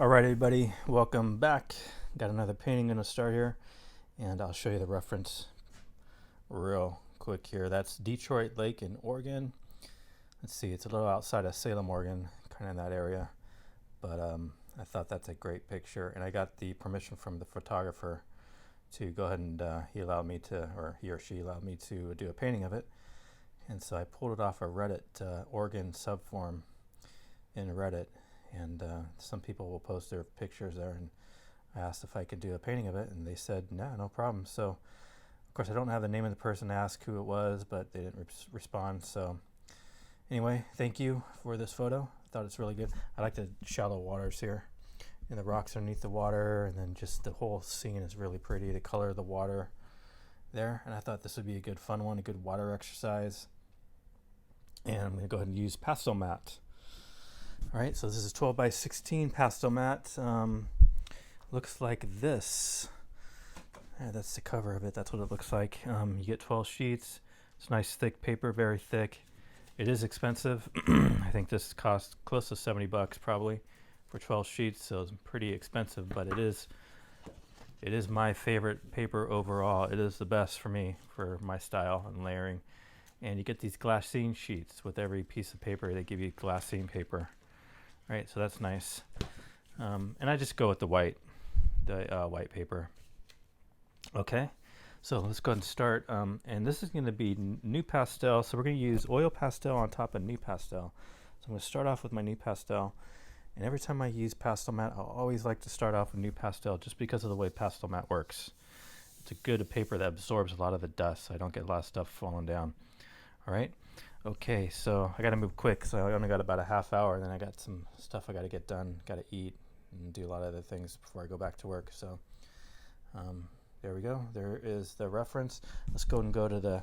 Alright everybody, welcome back. Got another painting going to start here, and I'll show you the reference real quick here. That's Detroit Lake in Oregon. Let's see, it's a little outside of Salem, Oregon, kind of in that area. But I thought that's a great picture, and I got the permission from the photographer to go ahead and he or she allowed me to do a painting of it. And so I pulled it off a Reddit Oregon subforum in Reddit. And some people will post their pictures there, and I asked if I could do a painting of it, and they said no problem. So of course I don't have the name of the person to ask who it was, but they didn't respond. So anyway, thank you for this photo. I thought it's really good. I like the shallow waters here and the rocks underneath the water, and then just the whole scene is really pretty, the color of the water there. And I thought this would be a good fun one, a good water exercise. And I'm going to go ahead and use Pastelmat. All right, so this is 12 by 16 Pastelmat. Looks like this. Yeah, that's the cover of it. That's what it looks like. You get 12 sheets. It's nice thick paper, very thick. It is expensive. I think this costs close to 70 bucks probably for 12 sheets, so it's pretty expensive, but it is my favorite paper overall. It is the best for me for my style and layering. And you get these glassine sheets with every piece of paper. They give you glassine paper. Right, so that's nice. And I just go with the white paper. Okay, so let's go ahead and start. And this is going to be NuPastel. So we're going to use Oil Pastel on top of NuPastel. So I'm going to start off with my NuPastel. And every time I use Pastelmat, I'll always like to start off with NuPastel just because of the way Pastelmat works. It's a good paper that absorbs a lot of the dust, so I don't get a lot of stuff falling down. All right. Okay, so I got to move quick, so I only got about a half hour, and then I got some stuff I got to get done, got to eat, and do a lot of other things before I go back to work. So there we go. There is the reference. Let's go and go to the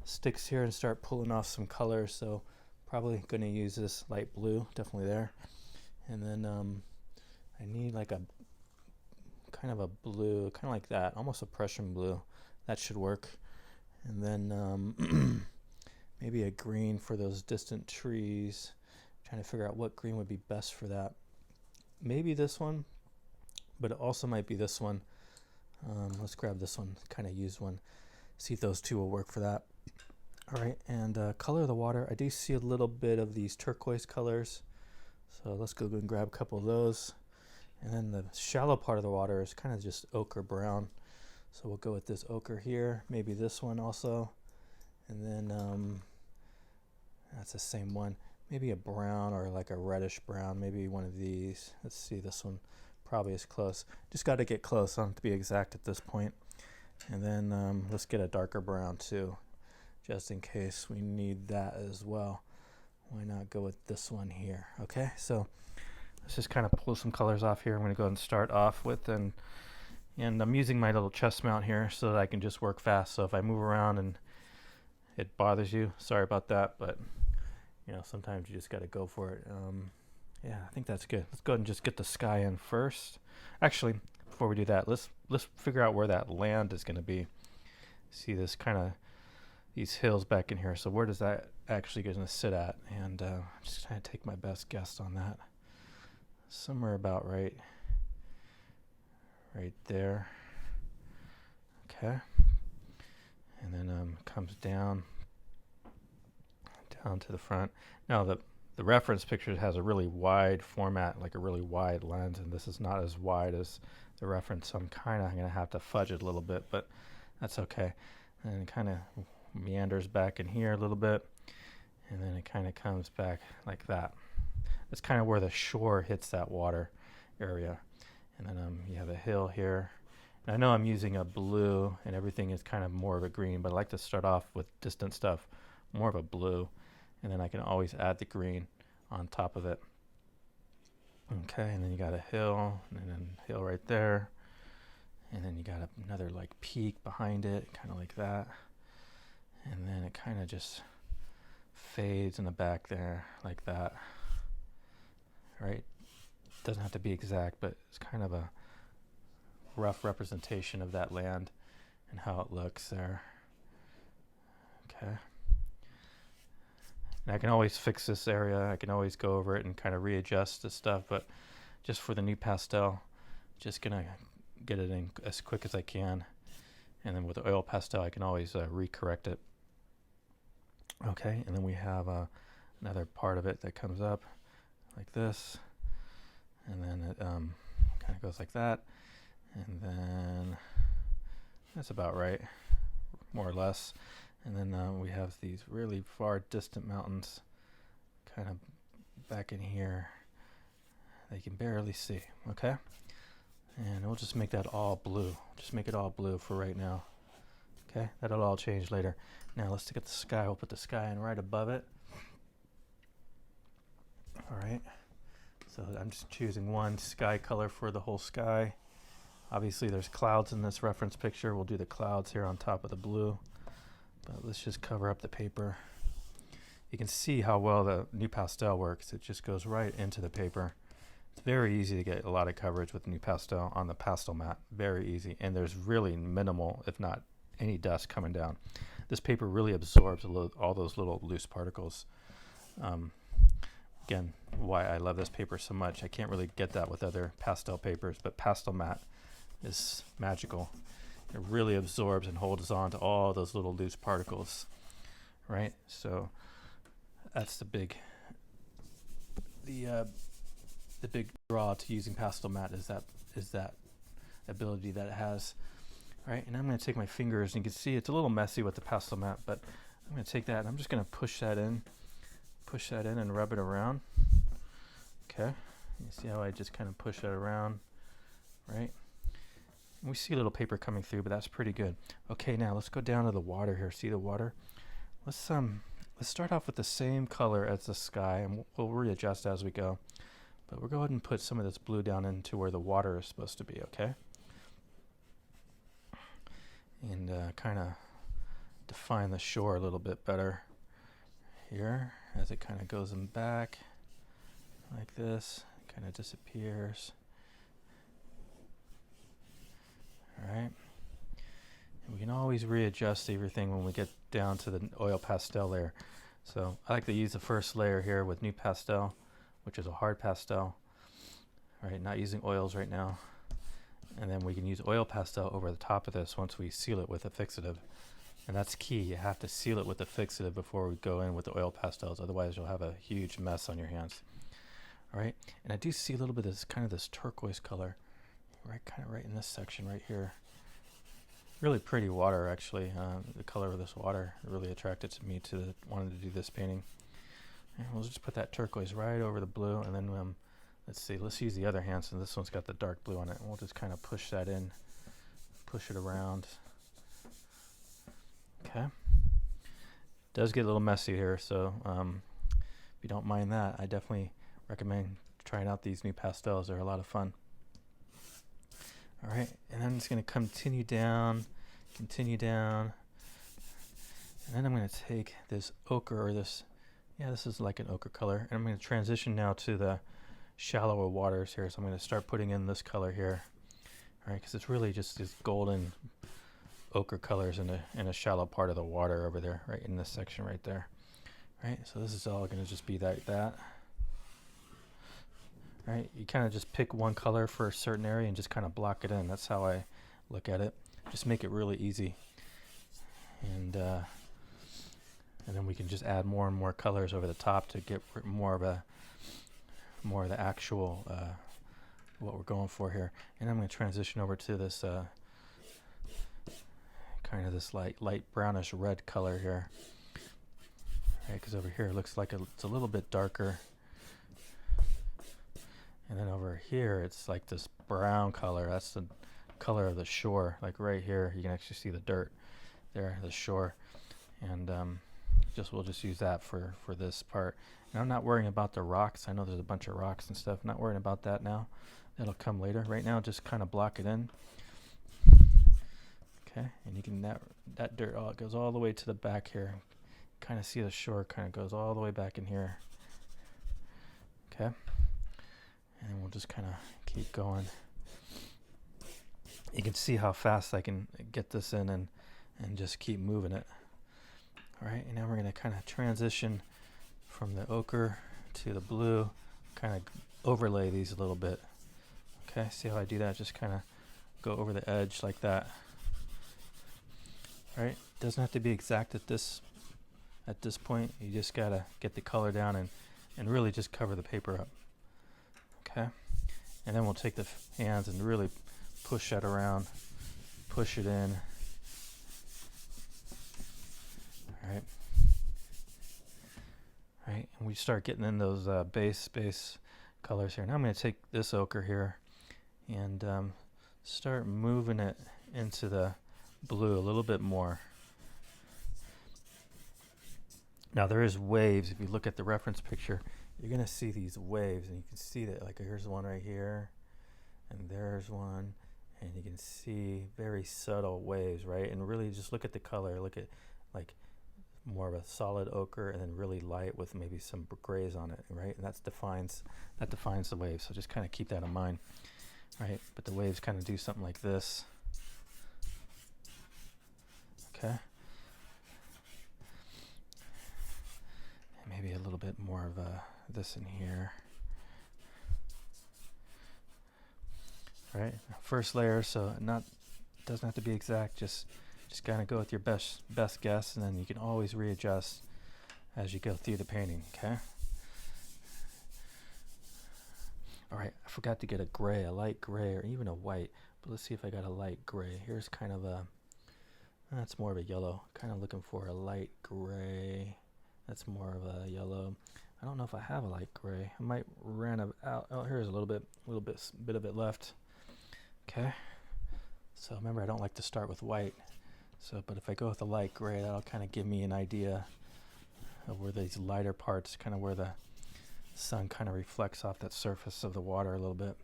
sticks here and start pulling off some colors. So probably going to use this light blue, definitely there. And then I need like a kind of a blue, kind of like that, almost a Prussian blue. That should work. And then maybe a green for those distant trees. Trying to figure out what green would be best for that. Maybe this one, but it also might be this one. Let's grab this one, kind of used one. See if those two will work for that. All right, and color of the water. I do see a little bit of these turquoise colors. So let's go and grab a couple of those. And then the shallow part of the water is kind of just ochre brown. So we'll go with this ochre here. Maybe this one also. And then that's the same one. Maybe a brown or like a reddish brown. Maybe one of these. Let's see, this one probably is close. Just got to get close. I don't have to be exact at this point. And then let's get a darker brown too, just in case we need that as well. Why not go with this one here? Okay, so let's just kind of pull some colors off here. I'm going to go ahead and start off with, and I'm using my little chest mount here so that I can just work fast. So if I move around and it bothers you, sorry about that, but you know, sometimes you just got to go for it. Yeah, I think that's good. Let's go ahead and just get the sky in first. Actually, before we do that, let's figure out where that land is going to be. See this kind of these hills back in here. So where does that actually going to sit at? And I'm just trying to take my best guess on that. Somewhere about right there. Okay. And then comes down to the front. Now the reference picture has a really wide format, like a really wide lens, and this is not as wide as the reference, so I'm kind of going to have to fudge it a little bit, but that's okay. And it kind of meanders back in here a little bit, and then it kind of comes back like that. That's kind of where the shore hits that water area. And then you have a hill here. And I know I'm using a blue and everything is kind of more of a green, but I like to start off with distant stuff, more of a blue, and then I can always add the green on top of it. Okay, and then you got a hill, and then a hill right there, and then you got another like peak behind it, kind of like that, and then it kind of just fades in the back there like that. Right, doesn't have to be exact, but it's kind of a rough representation of that land and how it looks there. Okay. And I can always fix this area. I can always go over it and kind of readjust the stuff, but just for the NuPastel, just gonna get it in as quick as I can. And then with the Oil Pastel, I can always recorrect it. Okay, and then we have another part of it that comes up like this, and then it kind of goes like that, and then that's about right, more or less. And then we have these really far distant mountains kind of back in here that you can barely see. Okay, and we'll just make that all blue. Just make it all blue for right now. Okay, that'll all change later. Now let's get the sky. We'll put the sky in right above it. All right, so I'm just choosing one sky color for the whole sky. Obviously there's clouds in this reference picture. We'll do the clouds here on top of the blue, but let's just cover up the paper. You can see how well the NuPastel works. It just goes right into the paper. It's very easy to get a lot of coverage with NuPastel on the Pastelmat. Very easy, and there's really minimal, if not any, dust coming down. This paper really absorbs all those little loose particles. Again, why I love this paper so much. I can't really get that with other pastel papers, but Pastelmat is magical. It really absorbs and holds on to all those little loose particles, right? So that's the big draw to using Pastelmat is that ability that it has. All right, and I'm going to take my fingers, and you can see it's a little messy with the Pastelmat, but I'm going to take that and I'm just going to push that in and rub it around. Okay, you see how I just kind of push that around, right? And we see a little paper coming through, but that's pretty good. Okay, now let's go down to the water here. See the water? Let's start off with the same color as the sky, and we'll readjust as we go. But we'll go ahead and put some of this blue down into where the water is supposed to be. Okay. And kind of define the shore a little bit better here as it kind of goes in back like this, kind of disappears. All right, and we can always readjust everything when we get down to the Oil Pastel layer. So I like to use the first layer here with NuPastel, which is a hard pastel. All right, not using oils right now. And then we can use Oil Pastel over the top of this once we seal it with a fixative. And that's key. You have to seal it with a fixative before we go in with the Oil Pastels. Otherwise, you'll have a huge mess on your hands. All right. And I do see a little bit of this kind of this turquoise color, kind of right in this section right here. Really pretty water, actually. The color of this water really attracted to me to wanting to do this painting. And we'll just put that turquoise right over the blue, and then let's see, let's use the other hand, so this one's got the dark blue on it, and we'll just kind of push that in, push it around. Okay. Does get a little messy here, so if you don't mind that, I definitely recommend trying out these NuPastels. They're a lot of fun. All right, and I'm just going to continue down, and then I'm going to take this ochre, or this is like an ochre color, and I'm going to transition now to the shallower waters here. So I'm going to start putting in this color here, all right, because it's really just these golden ochre colors in a shallow part of the water over there, right in this section right there. All right, so this is all going to just be that. All right, you kind of just pick one color for a certain area and just kind of block it in. That's how I look at it. Just make it really easy, and then we can just add more and more colors over the top to get more of the actual what we're going for here. And I'm going to transition over to this kind of this light brownish red color here, right? Because over here it looks like it's a little bit darker, and then over here it's like this brown color. That's the color of the shore. Like right here, you can actually see the dirt there, the shore, and we'll just use that for this part. And I'm not worrying about the rocks. I know there's a bunch of rocks and stuff. Not worrying about that now. That'll come later. Right now, just kind of block it in. Okay, and you can that dirt, it goes all the way to the back here. Kind of see the shore kind of goes all the way back in here. Okay, and we'll just kind of keep going. You can see how fast I can get this in and just keep moving it. All right, and now we're going to kind of transition from the ochre to the blue, kind of overlay these a little bit. Okay, see how I do that? Just kind of go over the edge like that. All right, doesn't have to be exact at this point. You just gotta get the color down and really just cover the paper up. Okay, and then we'll take the hands and really push that around, push it in. All right. All right, and we start getting in those base colors here. Now I'm going to take this ochre here and start moving it into the blue a little bit more. Now there is waves. If you look at the reference picture, you're going to see these waves, and you can see that, like, here's one right here, and there's one, and you can see very subtle waves, right? And really just look at the color. Look at, like, more of a solid ochre and then really light with maybe some grays on it, right? And that defines the wave. So just kind of keep that in mind, right? But the waves kind of do something like this. Okay. And maybe a little bit more of this in here. Right? First layer, so doesn't have to be exact, just kind of go with your best guess, and then you can always readjust as you go through the painting. Okay. All right, I forgot to get a gray, a light gray, or even a white, but let's see if I got a light gray. Here's kind of that's more of a yellow. Kind of looking for a light gray. That's more of a yellow. I don't know if I have a light gray. I might run out. Oh, here's a little bit of it left. Okay. So remember, I don't like to start with white. So, but if I go with a light gray, that'll kind of give me an idea of where these lighter parts, kind of where the sun kind of reflects off that surface of the water a little bit.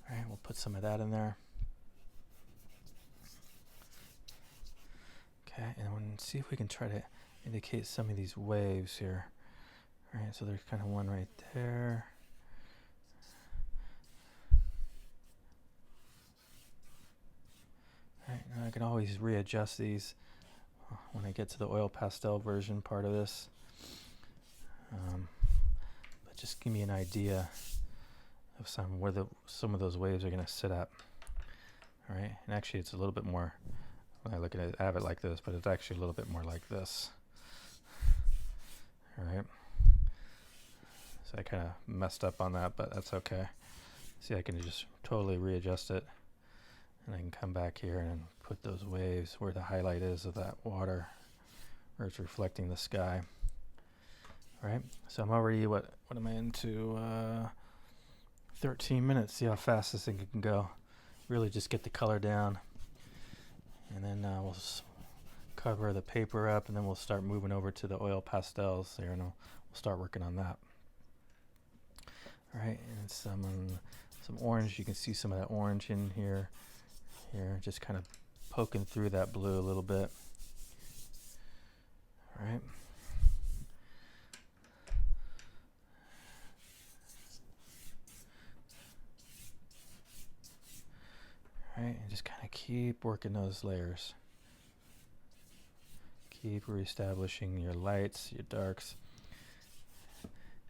All right, we'll put some of that in there. Okay, and we'll see if we can try to indicate some of these waves here. All right, so there's kind of one right there. Right, I can always readjust these when I get to the oil pastel version part of this. But just give me an idea of where some of those waves are going to sit at. All right, and actually it's a little bit more, when I look at it, I have it like this, but it's actually a little bit more like this. All right. So I kind of messed up on that, but that's okay. See, I can just totally readjust it. And I can come back here and put those waves where the highlight is of that water, where it's reflecting the sky. All right, so I'm already, what am I into? 13 minutes. See how fast this thing can go. Really just get the color down. And then we'll cover the paper up, and then we'll start moving over to the oil pastels there, and we'll start working on that. All right, and some orange. You can see some of that orange in here. Here, just kind of poking through that blue a little bit. All right. All right, and just kind of keep working those layers. Keep reestablishing your lights, your darks.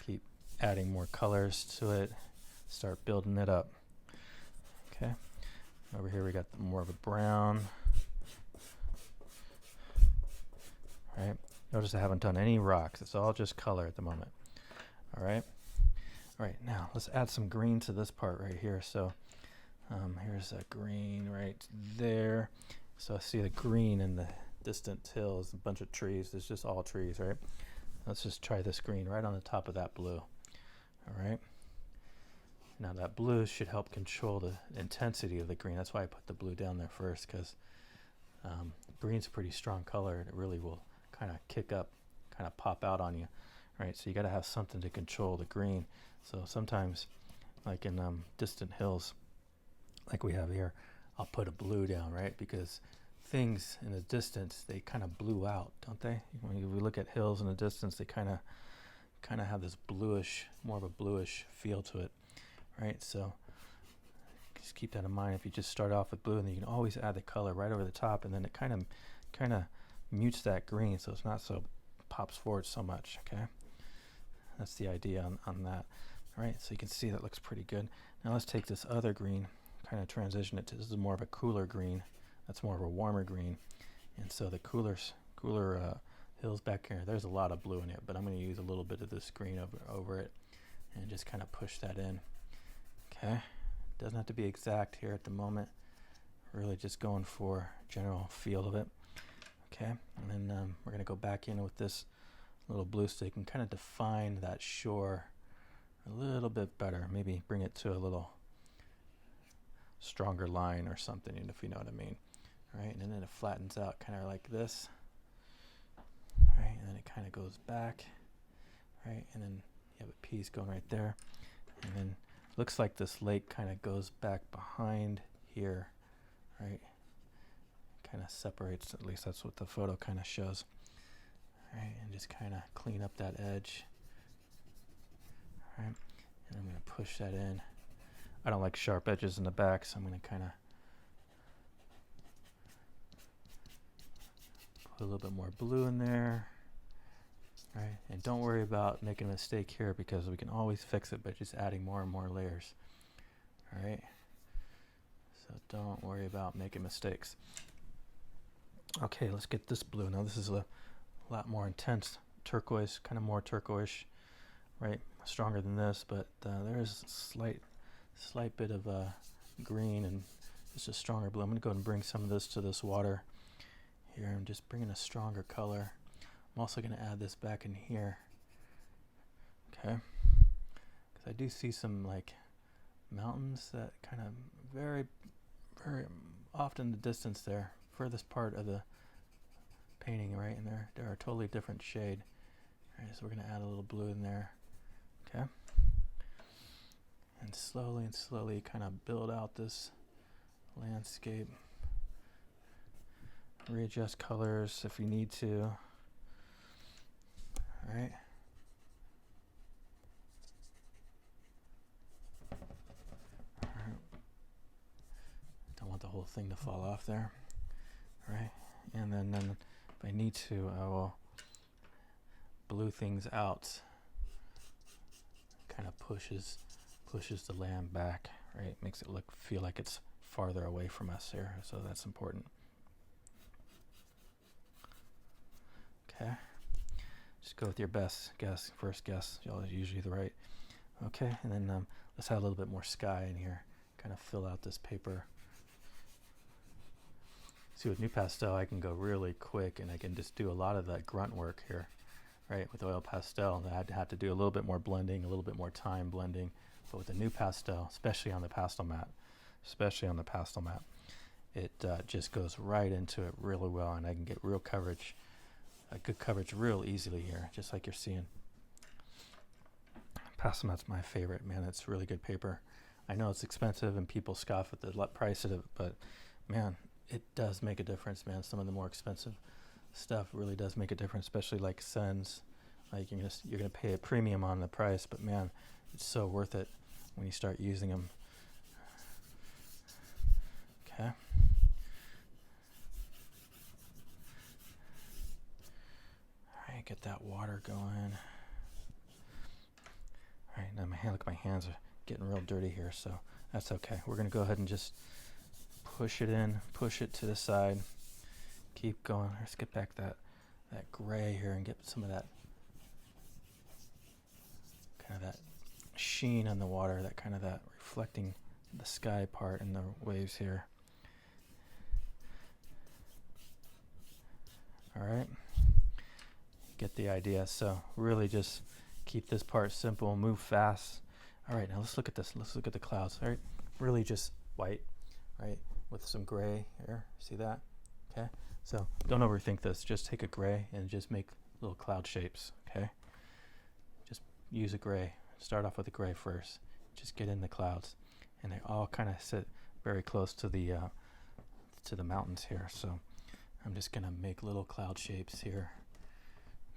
Keep adding more colors to it. Start building it up. Okay. Over here we got more of a brown. All right. Notice I haven't done any rocks. It's all just color at the moment. All right. All right. Now let's add some green to this part right here. So here's a green right there. So I see the green in the distant hills, a bunch of trees. There's just all trees, right? Let's just try this green right on the top of that blue. All right. Now that blue should help control the intensity of the green. That's why I put the blue down there first, because green's a pretty strong color, and it really will kind of kick up, kind of pop out on you, right? So you got to have something to control the green. So sometimes, like in distant hills, like we have here, I'll put a blue down, right? Because things in the distance, they kind of blue out, don't they? When we look at hills in the distance, they kind of have this bluish, more of a bluish feel to it. Right, so just keep that in mind. If you just start off with blue, and then you can always add the color right over the top, and then it kind of mutes that green, so it's not so pops forward so much. Okay, that's the idea on that. All right, so you can see that looks pretty good. Now let's take this other green, kind of transition it to, this is more of a cooler green. That's more of a warmer green. And so the cooler hills back here, there's a lot of blue in it, but I'm going to use a little bit of this green over it and just kind of push that in. Okay, doesn't have to be exact here at the moment. Really just going for general feel of it. Okay, and then we're going to go back in with this little blue stick and kind of define that shore a little bit better. Maybe bring it to a little stronger line or something, if you know what I mean. All right, and then it flattens out kind of like this. All right, and then it kind of goes back. Right, and then you have a piece going right there. And then looks like this lake kind of goes back behind here. Right, kind of separates, at least that's what the photo kind of shows. All right, and just kind of clean up that edge. All right, and I'm going to push that in. I don't like sharp edges in the back, so I'm going to kind of put a little bit more blue in there. All right, and don't worry about making a mistake here because we can always fix it by just adding more and more layers. All right, so don't worry about making mistakes. Okay, let's get this blue. Now this is a lot more intense turquoise, kind of more turquoise, right? Stronger than this, but there's a slight bit of green and just a stronger blue. I'm going to go ahead and bring some of this to this water here. I'm just bringing a stronger color. I'm also going to add this back in here, okay? Because I do see some like mountains that kind of very off in the distance there, furthest part of the painting, right? And they're a totally different shade. All right, so we're going to add a little blue in there, okay? And slowly kind of build out this landscape. Readjust colors if you need to. All right. All right. Don't want the whole thing to fall off there. All right. And then if I need to, I will blue things out. Kind of pushes the land back, right? Makes it feel like it's farther away from us here, so that's important. Okay, just go with your best guess, first guess, usually the right. Okay, and then let's add a little bit more sky in here, kind of fill out this paper. See, with NuPastel I can go really quick and I can just do a lot of that grunt work here, right? With Oil Pastel I had to do a little bit more blending, a little bit more time blending. But with the NuPastel, especially on the Pastelmat, it just goes right into it really well, and I can get real coverage, good coverage real easily here, just like you're seeing. Pastelmat's my favorite, man. It's really good paper. I know it's expensive and people scoff at the price of it, but man, it does make a difference, man. Some of the more expensive stuff really does make a difference, especially like Sens. Like you're gonna pay a premium on the price, but man, it's so worth it when you start using them. Okay. All right, get that water going. All right, now look, my hands are getting real dirty here, so that's okay. We're gonna go ahead and just push it in, push it to the side. Keep going. Let's get back that gray here and get some of that kind of that sheen on the water, that kind of that reflecting the sky part and the waves here. All right, get the idea. So really just keep this part simple, move fast. All right, now let's look at this. Let's look at the clouds. All right, really just white, right, with some gray here. See that? Okay, so don't overthink this. Just take a gray and just make little cloud shapes, okay? Just use a gray. Start off with a gray first. Just get in the clouds, and they all kind of sit very close to the mountains here. So I'm just gonna make little cloud shapes here.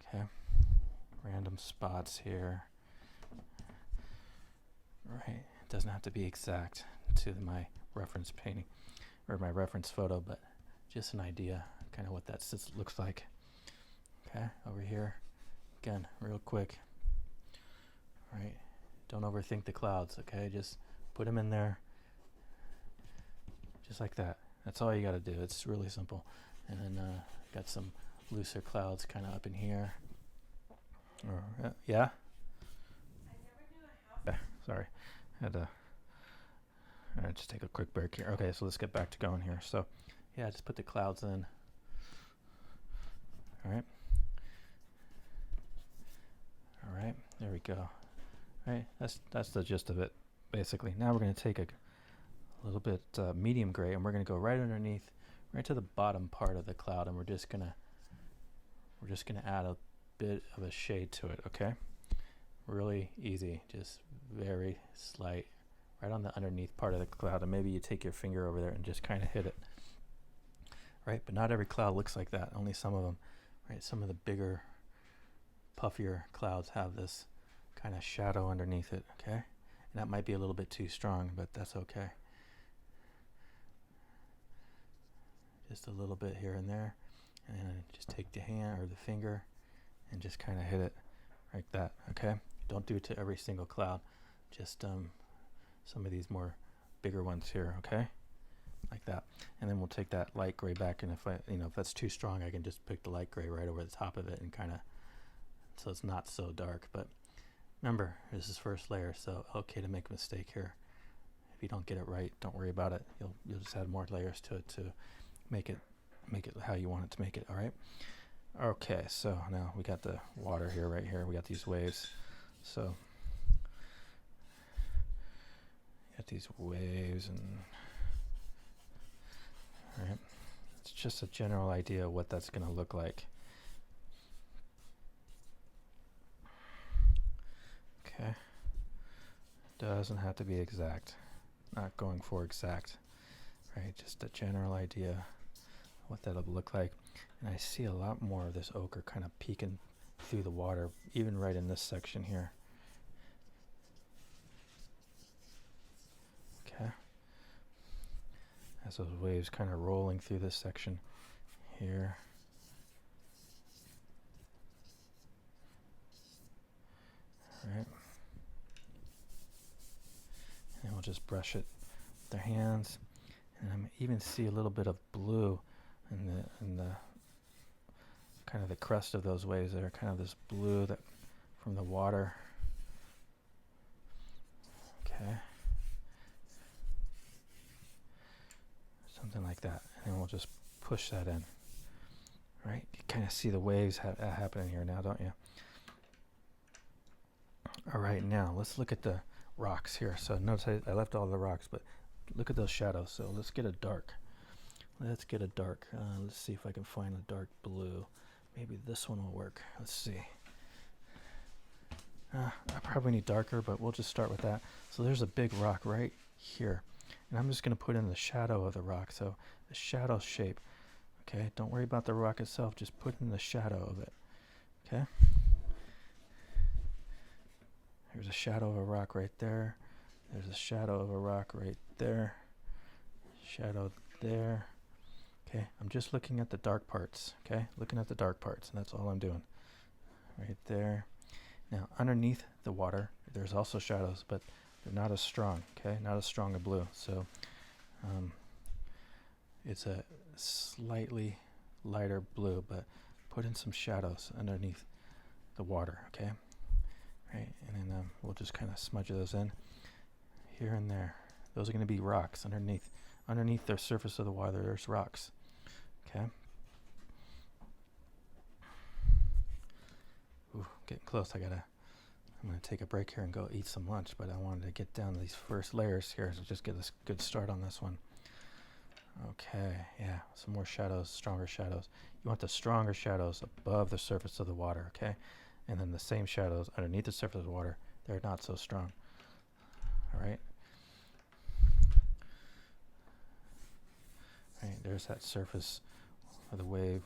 Okay, random spots here. Right, it doesn't have to be exact to my reference painting or my reference photo, but just an idea, kind of what that looks like. Okay, over here, again, real quick. Right, Don't overthink the clouds, okay? Just put them in there, just like that. That's all you got to do. It's really simple. And then got some looser clouds kind of up in here. Or, yeah? Sorry. Had to just take a quick break here. Okay, so let's get back to going here. So, yeah, just put the clouds in. All right. All right, there we go. All right, that's the gist of it, basically. Now we're going to take a little bit medium gray, and we're going to go right underneath, right to the bottom part of the cloud, and we're just gonna add a bit of a shade to it. Okay, really easy, just very slight, right on the underneath part of the cloud, and maybe you take your finger over there and just kind of hit it. Right, but not every cloud looks like that. Only some of them. Right, some of the bigger, puffier clouds have this kind of shadow underneath it. Okay, and that might be a little bit too strong, but that's okay. Just a little bit here and there, and then just take the hand or the finger and just kind of hit it like that. Okay, don't do it to every single cloud, just some of these more bigger ones here. Okay, like that. And then we'll take that light gray back, and if that's too strong, I can just pick the light gray right over the top of it and kind of, so it's not so dark. But remember, this is first layer, so okay to make a mistake here. If you don't get it right, don't worry about it. You'll just add more layers to it to make it how you want it to make it. All right. Okay, so now we got the water here, right here. We got these waves. So got these waves, and all right, it's just a general idea of what that's going to look like. Okay, doesn't have to be exact. Not going for exact. Right, just a general idea what that'll look like. And I see a lot more of this ochre kind of peeking through the water, even right in this section here. Okay, as those waves kind of rolling through this section here. All right, and we'll just brush it with our hands. And I even see a little bit of blue in the kind of the crest of those waves there, kind of this blue that from the water. Okay, something like that, and then we'll just push that in. Right, you kind of see the waves happening here now, don't you? All right, now let's look at the rocks here. So notice I left all the rocks, but look at those shadows. So let's get a dark. Let's see if I can find a dark blue. Maybe this one will work. Let's see. I probably need darker, but we'll just start with that. So there's a big rock right here, and I'm just going to put in the shadow of the rock. So the shadow shape. Okay, don't worry about the rock itself. Just put in the shadow of it. Okay. There's a shadow of a rock right there. There's a shadow of a rock right there. Shadow there. Okay, I'm just looking at the dark parts. Okay, looking at the dark parts, and that's all I'm doing. Right there. Now, underneath the water, there's also shadows, but they're not as strong. Okay, not as strong a blue. So it's a slightly lighter blue, but put in some shadows underneath the water. Okay, right, and then we'll just kind of smudge those in here and there. Those are going to be rocks underneath. Underneath the surface of the water, there's rocks. Okay. Ooh, getting close. I'm going to take a break here and go eat some lunch, but I wanted to get down to these first layers here, so just get a good start on this one. Okay, yeah, some more shadows, stronger shadows. You want the stronger shadows above the surface of the water, okay? And then the same shadows underneath the surface of the water, they're not so strong. All right. Right, there's that surface of the wave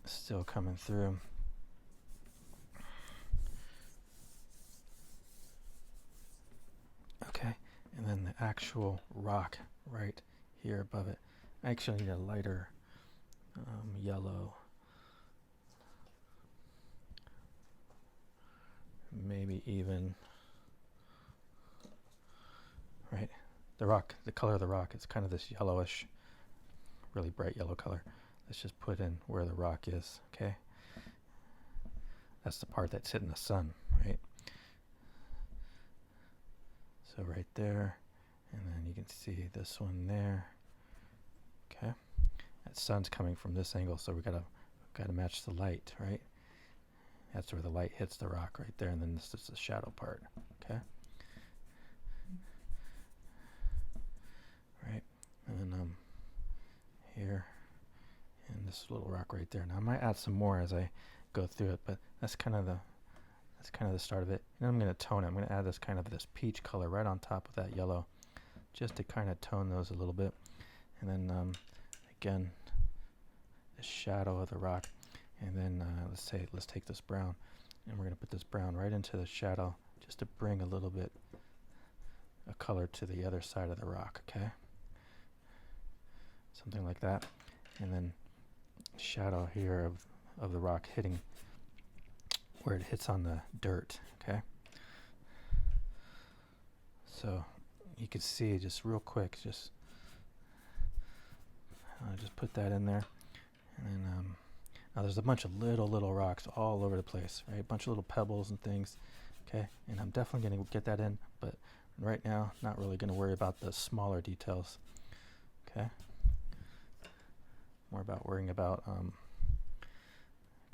still coming through. Okay, and then the actual rock right here above it. I actually need a lighter yellow. maybe even, right, the rock, the color of the rock, it's kind of this yellowish, really bright yellow color. Let's just put in where the rock is, okay? That's the part that's hitting the sun, right? So right there, and then you can see this one there, okay? That sun's coming from this angle, so we gotta match the light, right? That's where the light hits the rock right there, and then this is the shadow part, okay? Right, and then here, and this little rock right there. Now I might add some more as I go through it, but that's kind of the start of it. And I'm going to tone it. I'm going to add this peach color right on top of that yellow, just to kind of tone those a little bit. And then again, the shadow of the rock. And then let's take this brown, and we're going to put this brown right into the shadow, just to bring a little bit of color to the other side of the rock. Okay, something like that. And then shadow here of the rock hitting where it hits on the dirt, okay? So you can see just real quick, just put that in there. And then now there's a bunch of little rocks all over the place, right? A bunch of little pebbles and things, okay? And I'm definitely going to get that in, but right now, not really going to worry about the smaller details, okay? More about worrying about kind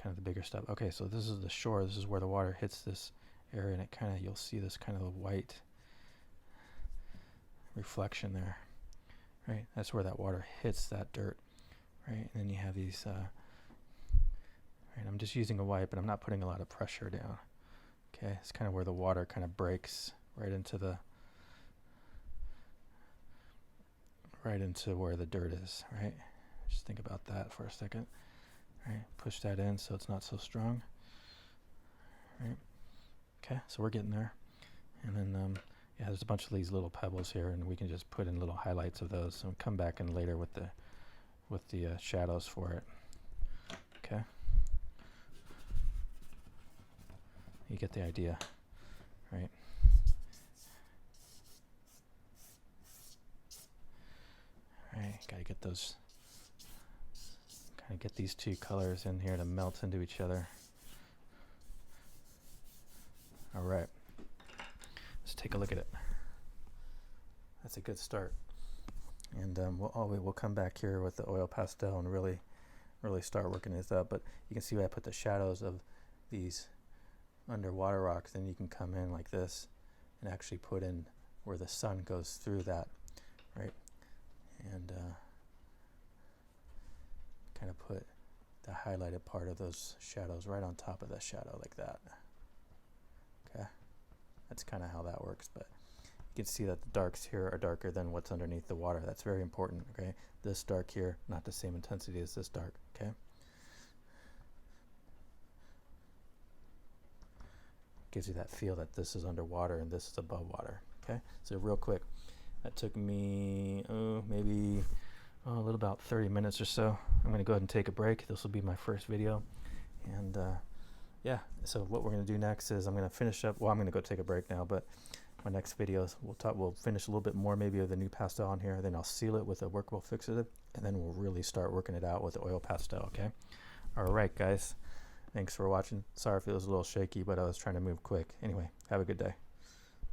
of the bigger stuff. Okay, so this is the shore. This is where the water hits this area, and it kind of, you'll see this kind of white reflection there, right? That's where that water hits that dirt, right? And then you have these, right, I'm just using a wipe, but I'm not putting a lot of pressure down. Okay, it's kind of where the water kind of breaks right into where the dirt is, right? Just think about that for a second. Right, push that in so it's not so strong. Right. Okay, so we're getting there. And then yeah, there's a bunch of these little pebbles here, and we can just put in little highlights of those. So we'll come back in later with the shadows for it. Okay. You get the idea, right? Right, gotta get those. Get these two colors in here to melt into each other. All right, let's take a look at it. That's a good start. And we'll come back here with the oil pastel and really start working this up. But you can see where I put the shadows of these underwater rocks. Then you can come in like this and actually put in where the sun goes through that, right? And kind of put the highlighted part of those shadows right on top of the shadow like that. Okay, that's kind of how that works. But you can see that the darks here are darker than what's underneath the water. That's very important. Okay, this dark here, not the same intensity as this dark. Okay, gives you that feel that this is underwater and this is above water. Okay, so real quick, that took me maybe a little about 30 minutes or so. I'm going to go ahead and take a break. This will be my first video. And yeah, so what we're going to do next is I'm going to finish up. Well, I'm going to go take a break now, but my next videos, we'll finish a little bit more maybe of the NuPastel on here. Then I'll seal it with a workable fixative, and then we'll really start working it out with the oil pastel, okay? All right, guys. Thanks for watching. Sorry if it was a little shaky, but I was trying to move quick. Anyway, have a good day.